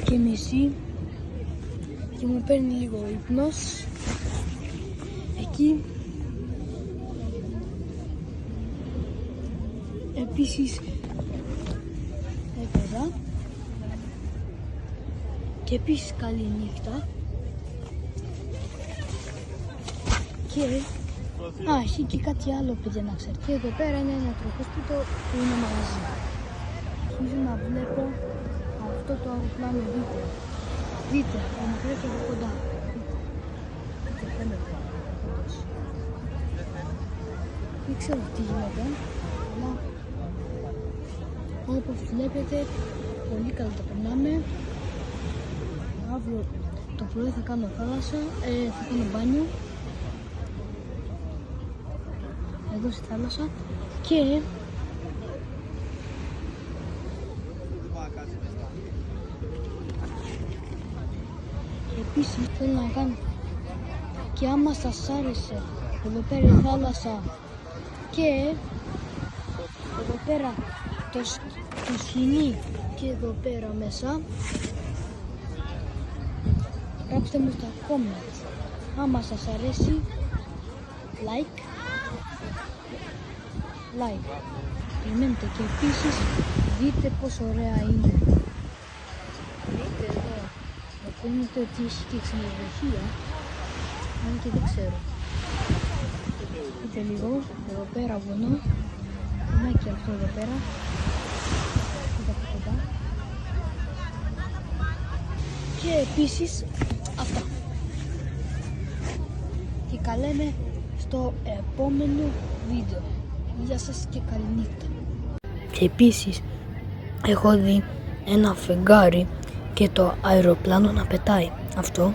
Και μισή και μου παίρνει λίγο ύπνος. Εκεί επίσης έπαιζα και επίσης καλή νύχτα. Και έχει και κάτι άλλο, παιδιά, να ξέρετε. Και εδώ πέρα είναι ένα τροχόσπιτο που είναι μαγαζί. Αρχίζω να βλέπω αυτό το αεροπλάνο, δείτε, να πρέπει από κοντά. Δεν ξέρω τι γίνεται, αλλά όπως βλέπετε πολύ καλά τα περνάμε. Αύριο το πρωί θα κάνω θάλασσα, θα κάνω μπάνιο εδώ στη θάλασσα και επίσης θέλω να κάνω, και άμα σας άρεσε εδώ πέρα η θάλασσα και εδώ πέρα το σκηνή και εδώ πέρα μέσα, γράψτε μου στα comments. Άμα σας αρέσει, like. Περιμένετε, και επίσης δείτε πόσο ωραία είναι. Δείτε εδώ, ακούγεται ότι έχει και ξενοδοχεία, αν και δεν ξέρω. Δείτε λίγο, εδώ πέρα βουνό, είναι και αυτό εδώ πέρα. Δείτε από κοντά. Και επίσης αυτά. Και καλέμε στο επόμενο βίντεο. Γεια σας και καλή νύχτα. Και επίσης έχω δει ένα φεγγάρι και το αεροπλάνο να πετάει αυτό.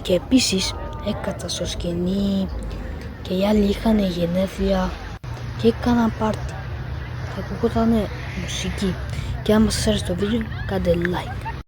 Και επίσης έκατσα στο σκηνή και οι άλλοι είχαν γενέθλια και έκαναν πάρτι και ακούγονταν μουσική. Και άμα σας άρεσε το βίντεο κάντε like.